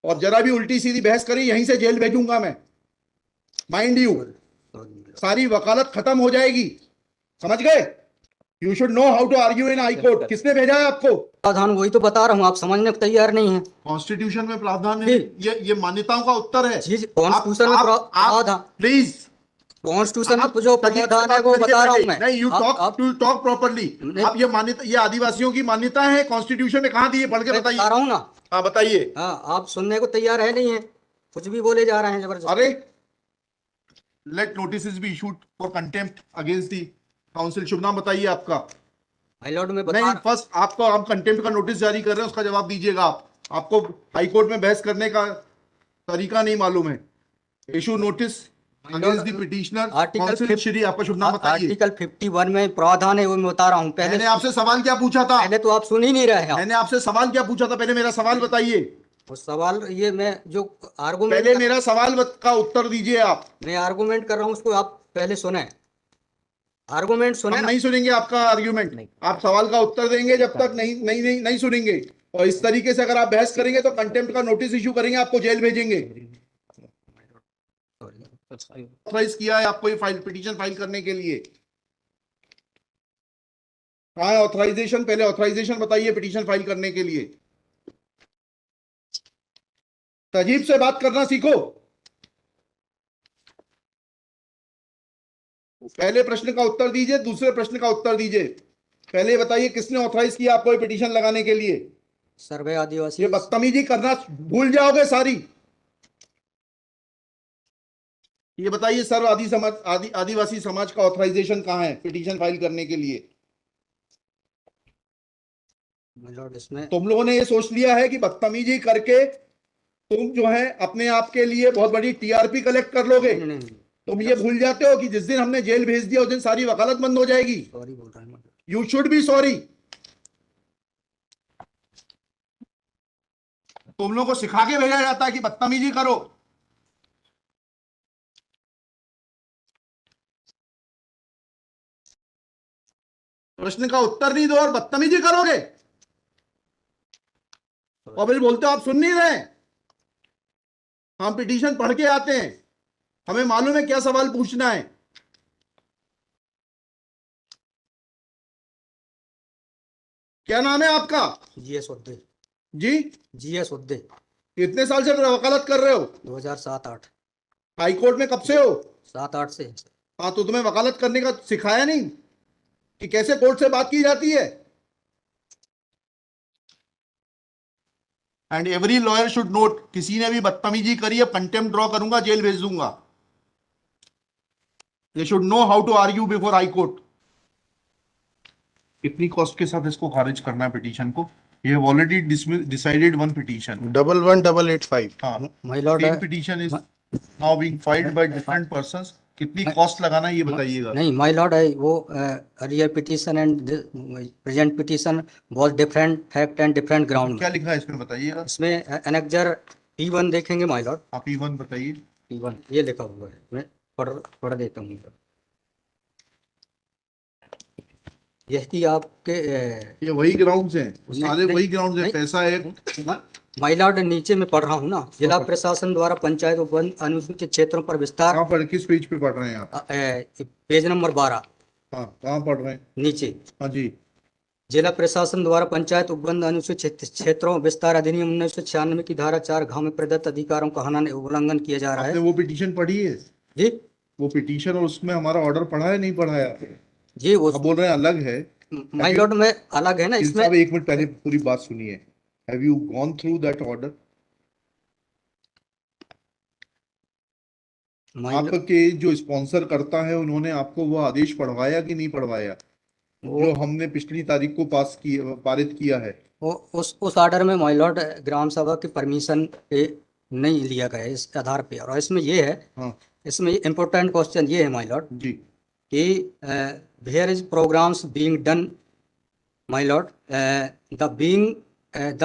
और जरा भी उल्टी सीधी बहस करी यहीं से जेल भेजूंगा मैं, माइंड यू। सारी वकालत खत्म हो जाएगी, समझ गए? You should know how to argue in high court. किसने भेजा है आपको? प्रावधान वही तो बता रहा हूँ, आप समझने को तैयार नहीं है। कॉन्स्टिट्यूशन में प्रावधान है, ये मान्यताओं का उत्तर है। कॉन्स्टिट्यूशन में प्रावधान, प्लीज कॉन्स्टिट्यूशन में जो प्रावधान है वो बता रहा हूँ मैं। नहीं, यू टॉक प्रॉपर्ली। आप ये मान्यता, ये आदिवासियों की मान्यता है, कॉन्स्टिट्यूशन में कहाँ दी है? पढ़ के बताइए। बता रहा हूँ ना। हाँ बताइए। हाँ, आप सुनने को तैयार है नहीं है, कुछ भी बोले जा रहे हैं जबरदस्त। अरे, let notice be issued for contempt against the council. शुभ नाम बताइए आपका। माय लॉर्ड में नहीं, फर्स्ट आपको, आप कंटेम्प्ट का नोटिस जारी कर रहे हैं, उसका जवाब दीजिएगा आप। आपको हाई कोर्ट में बहस करने का तरीका नहीं मालूम है। Issue notice against the petitioner council. Shri, आपका शुभ नाम बताइए। आर्टिकल 51 में प्रावधान है वो मैं बता रहा हूँ। पहले मैंने आपसे सवाल क्या पूछा था? पहले तो आप सुन ही नहीं रहे हैं। मैंने आपसे सवाल क्या पूछा था? पहले मेरा सवाल बताइए। वो सवाल, ये मैं जो आर्गुमेंट, पहले मेरा सवाल का उत्तर दीजिए आप। मैं आर्गुमेंट कर रहा हूँ उसको आप पहले सुने, आर्गुमेंट सुने। हम नहीं सुनेंगे आपका आर्ग्यूमेंट। आप सवाल का उत्तर देंगे जब तक नहीं सुनेंगे। और इस तरीके से अगर आप बहस करेंगे तो कंटेम्प्ट का नोटिस इशू करेंगे, आपको जेल भेजेंगे। ऑथराइज किया है आपको ये फाइल, पिटीशन फाइल करने के लिए? कहाँ है ऑथराइजेशन? पहले ऑथराइजेशन बताइए पिटीशन फाइल करने के लिए। तजीब से बात करना सीखो। पहले प्रश्न का उत्तर दीजिए, दूसरे प्रश्न का उत्तर दीजिए। पहले बताइए किसने ऑथराइज किया आपको ये पिटीशन लगाने के लिए? सर्वे आदिवासी। ये बदतमीजी करना भूल जाओगे सारी। ये बताइए, सर्व आदिवासी समाज का ऑथराइजेशन कहाँ है पिटीशन फाइल करने के लिए? इसमें तुम लोगों ने ये सोच लिया है कि बदतमीजी करके तुम जो है अपने आप के लिए बहुत बड़ी टीआरपी कलेक्ट कर लोगे। तुम ये भूल जाते हो कि जिस दिन हमने जेल भेज दिया उस दिन सारी वकालत बंद हो जाएगी। सॉरी बोल रहा हूँ। You should be sorry. तुम लोगों को सिखा के भेजा जाता है कि बदतमीजी करो। प्रश्न का उत्तर नहीं दो और बदतमीजी करोगे, और फिर बोलते हो आप सुन नहीं रहे। हम पिटीशन पढ़ के आते हैं, हमें मालूम है क्या सवाल पूछना है। क्या नाम है आपका? जीएस उद्दे। जी, जीएस उद्दे। कितने साल से वकालत कर रहे हो? 2007-8। हाई कोर्ट में कब से हो? 7-8 से। हाँ, तो तुम्हें वकालत करने का सिखाया नहीं कि कैसे कोर्ट से बात की जाती है? And every lawyer should note, किसी ने भी बदतमीजी करी है कंटेम्प्ट ड्रॉ करूंगा, जेल भेज दूंगा। They should know how to argue before high court. कितनी कॉस्ट के साथ इसको खारिज करना है पिटीशन को? ये have already decided one petition 11885। हाँ, my lord, same petition is now being filed by different persons. कितनी कॉस्ट लगाना है ये बताइएगा। नहीं माय लॉर्ड है वो, earlier petition and present petition was different fact and different ground. क्या लिखा है इसमें बताइएगा। इसमें एनेक्जर P1 देखेंगे माय लॉर्ड। आप P1 बताइए। P1 ये लिखा हुआ है, मैं पढ़ देता हूँ। यही आपके ये वही ग्राउंड्स हैं, सारे वही ग्राउंड्स हैं। पैसा है माय लॉर्ड, नीचे में पढ़ रहा हूँ ना, जिला प्रशासन द्वारा पंचायत उपवन अनुसूचित क्षेत्रों पर विस्तार। कहाँ पर, किस पेज पे पढ़ रहे हैं आप? Page number 12। हाँ, कहाँ पढ़ रहे हैं? नीचे। हाँ जी। जिला प्रशासन द्वारा पंचायत उपबंध अनुसूचित क्षेत्रों विस्तार अधिनियम 1996 की धारा 4 घ में प्रदत्त अधिकारों का उल्लंघन किया जा रहा है। आपने वो पिटीशन पढ़ी है जी? वो पिटीशन और उसमें हमारा ऑर्डर पढ़ा है नहीं पढ़ा है? जी, वो आप बोल रहे हैं अलग है। माय लॉर्ड में अलग है ना इसमें। एक मिनट पहले पूरी बात सुनिए। Have you gone through that order? आपके जो स्पॉन्सर करता है उन्होंने आपको वो आदेश पढ़वाया कि नहीं पढ़वाया, जो हमने पिछली तारीख को पारित किया है? वो उस ऑर्डर में माय लॉर्ड ग्राम सभा की परमिशन पे नहीं लिया गया इस आधार पे। और इसमें ये है, हाँ, इसमें इम्पोर्टेंट क्वेश्चन ये है माय लॉर्ड जी, कि where is programs being done my lord, the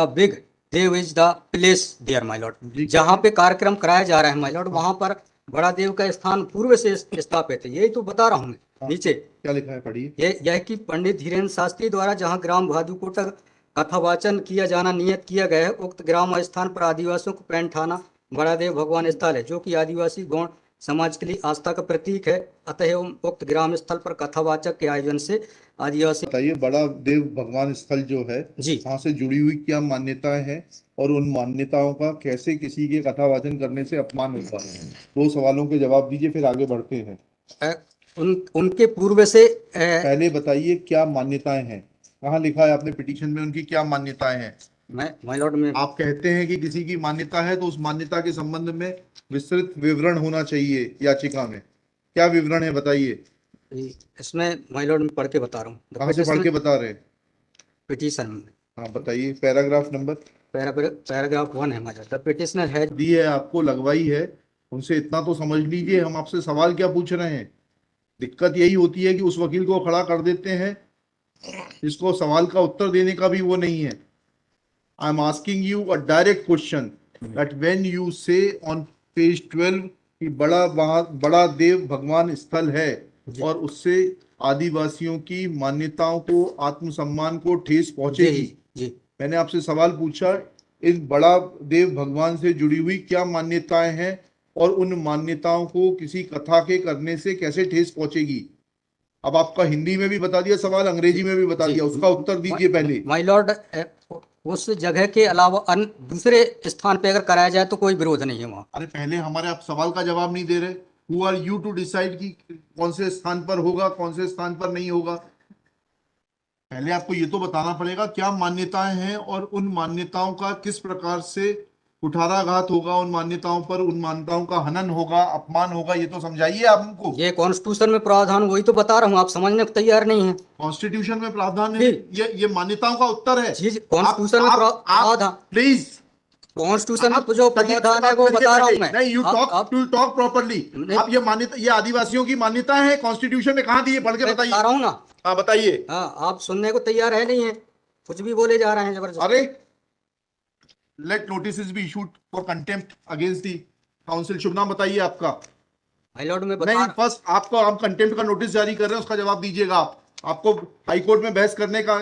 big देव is the place there my lord. जहाँ पे कार्यक्रम कराया जा रहा है माय लॉर्ड, वहाँ पर बड़ा देव का स्थान पूर्व से स्थापित है। यही तो बता रहा हूँ मैं। नीचे क्या लिखा है पढ़िए। यह कि पंडित धीरेन्द्र शास्त्री द्वारा जहाँ ग्राम भादुकोटा कथावाचन किया जाना नियत किया गया है। उक्त ग्राम स्थान पर आदिवासियों को पैंठाना बड़ादेव भगवान स्थल है, जो कि आदिवासी गौड़ समाज के लिए आस्था का प्रतीक है। अतएव उक्त ग्राम स्थल पर कथावाचक के आयोजन से आदिवासी। बताइए, बड़ा देव भगवान स्थल जो है, जी, वहां से जुड़ी हुई क्या मान्यताएं हैं और उन मान्यताओं का कैसे किसी के कथावाचन करने से अपमान होता है? दो सवालों के जवाब दीजिए, फिर आगे बढ़ते हैं। उनके पूर्व से पहले बताइए क्या मान्यताएं हैं, कहाँ लिखा है आपने पिटीशन में उनकी क्या मान्यताएं हैं? मैं माय लॉर्ड में आप कहते हैं कि किसी की मान्यता है तो उस मान्यता के संबंध में विस्तृत विवरण होना चाहिए याचिका में। क्या विवरण है बताइए। इसमें माय लॉर्ड में पढ़ के बता रहा हूँ। कहाँ से पढ़ के बता रहे हैं? पिटीशन में हाँ बताइए, पैराग्राफ नंबर। पैराग्राफ 1 है my lord. The petitioner has the है आपको, लगवाई है, उनसे इतना तो समझ लीजिए हम आपसे सवाल क्या पूछ रहे हैं। दिक्कत यही होती है कि उस वकील को खड़ा कर देते हैं जिसको सवाल का उत्तर देने का भी वो नहीं है। I am asking you a direct question that when you से ऑन पेज 12 कि बड़ा देव भगवान स्थल है और उससे आदिवासियों की मान्यताओं को, आत्मसम्मान को ठेस पहुंचेगी। जी मैंने आपसे सवाल पूछा, इन बड़ा देव भगवान से जुड़ी हुई क्या मान्यताएं हैं और उन मान्यताओं को किसी कथा के करने से कैसे ठेस पहुंचेगी। अब आपका हिंदी में भी बता दिया सवाल, अंग्रेजी में भी बता दिया, उसका उत्तर दीजिए पहले। माय लॉर्ड, उस जगह के अलावा अन्य दूसरे स्थान पे अगर कराया जाए तो कोई विरोध नहीं है वहाँ। अरे पहले हमारे आप सवाल का जवाब नहीं दे रहे। Who are you to decide कि कौन से स्थान पर होगा, कौन से स्थान पर नहीं होगा। पहले आपको ये तो बताना पड़ेगा क्या मान्यताएं हैं और उन मान्यताओं का किस प्रकार से कुठाराघात होगा, उन मान्यताओं पर, उन मान्यताओं का हनन होगा, अपमान होगा, ये तो समझाइए आप हमको। ये कॉन्स्टिट्यूशन में प्रावधान, वही तो बता रहा हूँ, आप समझने को तैयार नहीं है। कॉन्स्टिट्यूशन में प्रावधान है, जी ये मान्यताओं का उत्तर है। जी, आप कॉन्स्टिट्यूशन में आप प्रावधान, प्लीज, कॉन्स्टिट्यूशन आप में जो तजीब से प्रावधान है बात वो करिए बता रहा पहले। हूँ मैं। नहीं, यू आप टॉक प्रॉपर्ली। नहीं, आप ये मान्यता, ये आदिवासियों की मान्यता है, कॉन्स्टिट्यूशन में कहाँ दी है, पढ़ के मैं बता बताइए। रहा हूँ ना। हाँ बताइए। हाँ, आप सुनने को तैयार है नहीं है, कुछ भी बोले जा रहे हैं जबरदस्त। अरे, let notice be issued for contempt against the council. शुभ नाम बताइए आपका। माय लॉर्ड में बता नहीं, फर्स्ट आपको हम कंटेम्प्ट का नोटिस जारी कर रहे हैं, उसका जवाब दीजिएगा आप। आपको हाईकोर्ट में बहस करने का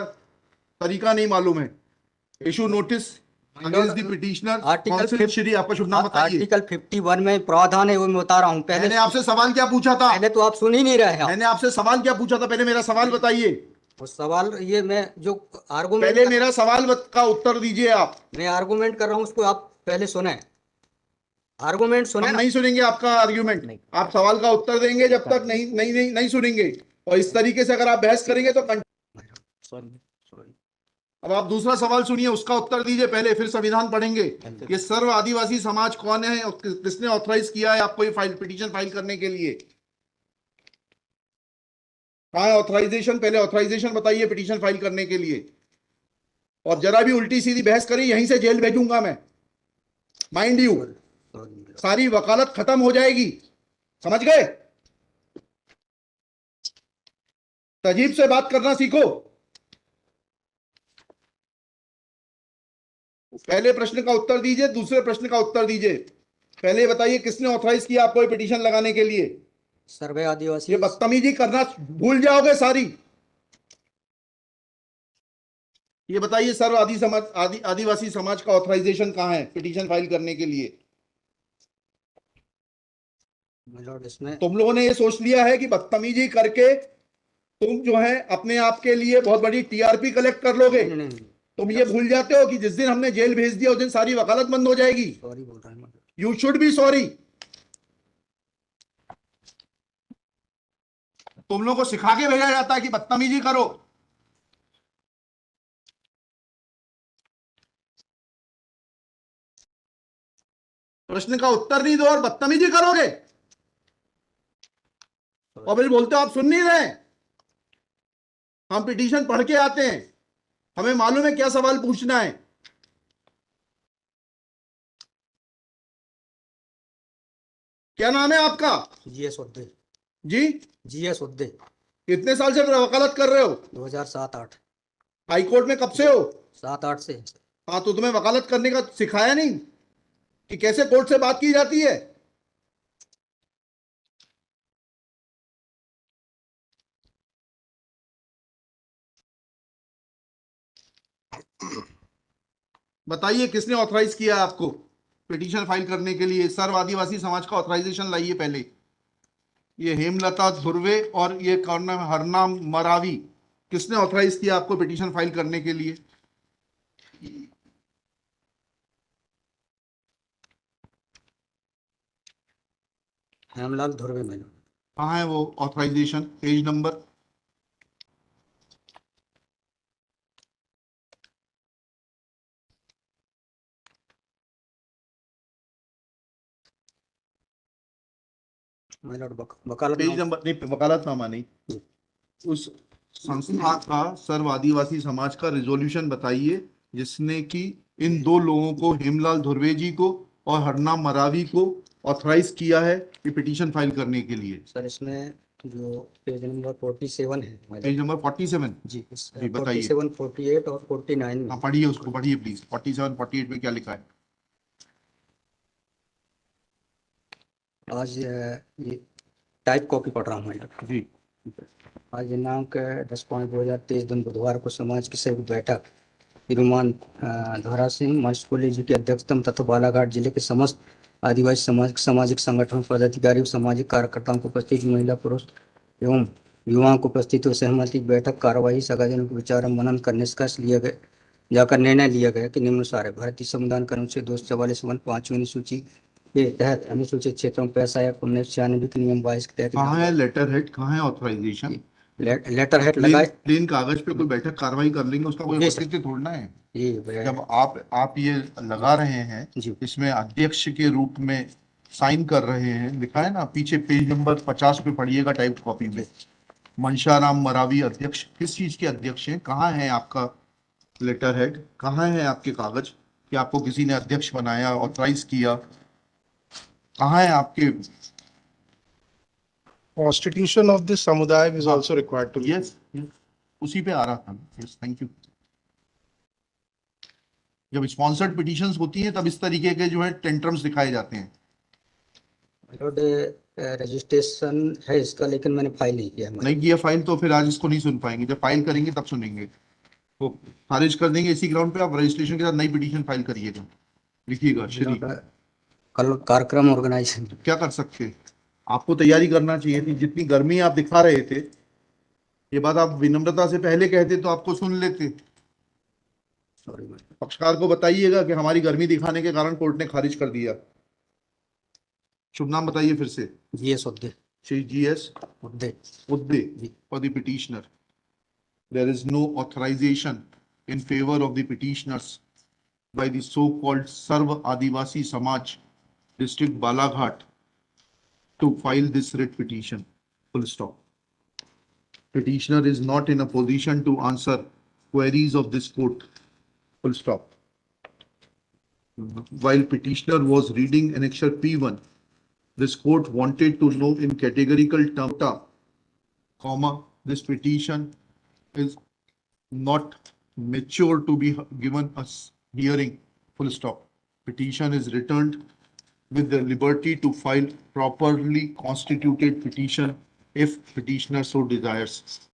तरीका नहीं मालूम है। Issue notice against the petitioner council. Shri, आपका शुभ नाम बताइए। आर्टिकल 51 में प्रावधान है, वो मैं बता रहा हूँ। मैंने आपसे सवाल क्या पूछा था? पहले तो आप सुन ही नहीं रहे हैं। मैंने आपसे सवाल क्या पूछा था? पहले मेरा सवाल बताइए। वो सवाल, ये मैं जो आर्गूमेंट पहले मेरा सवाल का उत्तर दीजिए आप। मैं आर्गूमेंट कर रहा हूँ उसको आप पहले सुने, आर्गूमेंट सुने हम ना। नहीं सुनेंगे आपका आर्ग्यूमेंट। आप सवाल का उत्तर देंगे जब तक नहीं नहीं नहीं नहीं सुनेंगे। और इस तरीके से अगर आप बहस करेंगे तो सॉरी सॉरी। अब आप दूसरा सवाल सुनिए, उसका उत्तर दीजिए पहले, फिर संविधान पढ़ेंगे। ये सर्व आदिवासी समाज कौन है और किसने ऑथराइज किया है आपको ये पिटीशन फाइल करने के लिए? कहाँ है ऑथराइजेशन? पहले ऑथराइजेशन बताइए पिटीशन फाइल करने के लिए। और जरा भी उल्टी सीधी बहस करी यहीं से जेल भेजूंगा मैं, माइंड यू। सारी वकालत खत्म हो जाएगी, समझ गए? तजीब से बात करना सीखो। पहले प्रश्न का उत्तर दीजिए, दूसरे प्रश्न का उत्तर दीजिए। पहले बताइए किसने ऑथराइज किया आपको ये पिटीशन लगाने के लिए? सर्वे आदिवासी। ये बदतमीजी करना भूल जाओगे सारी। ये बताइए सर्व आदिवासी समाज का ऑथराइजेशन कहाँ है पिटीशन फाइल करने के लिए? इसमें तुम लोगों ने ये सोच लिया है कि बदतमीजी करके तुम जो है अपने आप के लिए बहुत बड़ी टीआरपी कलेक्ट कर लोगे। नहीं, तुम ये भूल जाते हो कि जिस दिन हमने जेल भेज दिया उस दिन सारी वकालत बंद हो जाएगी। सॉरी बोल रहा हूँ। You should be sorry. तुम लोगों को सिखा के भेजा जाता है कि बदतमीजी करो। प्रश्न का उत्तर नहीं दो और बदतमीजी करोगे और फिर बोलते हो आप सुन नहीं रहे। हम पिटीशन पढ़ के आते हैं, हमें मालूम है क्या सवाल पूछना है। क्या नाम है आपका? जीएस उद्दे। जी, जीएस उद्दे। कितने साल से वकालत कर रहे हो? 2007-8। हाई कोर्ट में कब से हो? 7-8 से। हाँ, तो तुम्हें वकालत करने का सिखाया नहीं कि कैसे कोर्ट से बात की जाती है? बताइए किसने ऑथराइज किया आपको पिटीशन फाइल करने के लिए? सर्व आदिवासी समाज का ऑथराइजेशन लाइए पहले। ये हेमलता धुर्वे और ये कौन नाम है, हरनाम मरावी, किसने ऑथराइज किया आपको पिटीशन फाइल करने के लिए? हेमलाल धुर्वे मैडम। कहाँ है वो ऑथराइजेशन? Page number. वकालत पेज नंबर नहीं, वकालतनामा नहीं, उस संस्था का सर्व आदिवासी समाज का रिजोल्यूशन बताइए जिसने कि इन दो लोगों को, हेमलाल धुर्वे जी को और हरनाम मरावी को, ऑथराइज किया है ये पिटीशन फाइल करने के लिए। सर इसमें जो पेज नंबर 47 है पेज नंबर 47। जी, जी बताइए। 47, 48 और 49 में। हाँ पढ़िए, उसको पढ़िए प्लीज। 47 48 में क्या लिखा है? आज ये टाइप कॉपी पढ़ रहा हूँ मैडम जी। आज दिनांक 10/5/2023 दिन बुधवार को समाज की संयुक्त बैठक श्रीमान धरा सिंह मास्कोली जी की अध्यक्षता में तथा बालाघाट जिले के समस्त आदिवासी समाज सामाजिक संगठन पदाधिकारी और सामाजिक कार्यकर्ताओं को उपस्थित महिला पुरुष एवं युवाओं को उपस्थित हुए सहमति की बैठक कार्यवाही सगाजनों के विचार मनन कर निष्कर्ष लिया गया जाकर निर्णय लिया गया कि निम्नानुसार है। भारतीय संविधान के अनुच्छेद 244 5वीं अनुसूची के तहत अनुसूचित क्षेत्रों में 1996 के नियम 22 के तहत कहाँ है लेटर हेड, कहाँ है ऑथराइजेशन? लेटर हेड लगाए। प्लेन कागज पे कोई बैठक कार्रवाई कर लेंगे, उसका कोई जी सर। औचित्य थोड़ना है। जी जब आप ये लगा रहे हैं, जी इसमें अध्यक्ष के रूप में साइन कर रहे हैं, लिखा है ना पीछे, पेज नंबर 50 पे पढ़िएगा टाइप कॉपी में। मनशाराम मरावी अध्यक्ष, किस चीज के अध्यक्ष हैं? कहाँ है आपका लेटर हेड? कहाँ है आपके कागज कि आपको किसी ने अध्यक्ष बनाया, ऑथराइज किया? कहाँ है आपके? Constitution of this samudaya is हाँ, also required to. यस, उसी पे आ रहा था। Yes, thank you. जब स्पॉन्सर्ड पिटीशंस होती हैं तब इस तरीके के जो है टेंट्रम्स दिखाए जाते हैं। रजिस्ट्रेशन है इसका, लेकिन मैंने फाइल नहीं किया। नहीं किया फाइल तो फिर आज इसको नहीं सुन पाएंगे, जब फाइल करेंगे तब सुनेंगे। तो खारिज कर देंगे इसी ग्राउंड पे। आप रजिस्ट्रेशन के साथ नई पिटीशन फाइल करिएगा, लिखिएगा श्री। कल कार्यक्रम ऑर्गेनाइजेशन क्या कर सकते, आपको तैयारी करना चाहिए थी। जितनी गर्मी आप दिखा रहे थे, ये बात आप विनम्रता से पहले कहते तो आपको सुन लेते। पक्षकार को बताइएगा कि हमारी गर्मी दिखाने के कारण कोर्ट ने खारिज कर दिया। शुभ नाम बताइए फिर से। G S Udde. Shri G S Udde. for the petitioner. There is no authorization in favor of the petitioners by the so-called Sarva Adivasi Samaj, District Balaghat, to file this writ petition. Full stop. Petitioner is not in a position to answer queries of this court. Full stop. While petitioner was reading annexure P1, this court wanted to know in categorical terms, comma, this petition is not mature to be given a hearing, full stop. Petition is returned with the liberty to file properly constituted petition if petitioner so desires.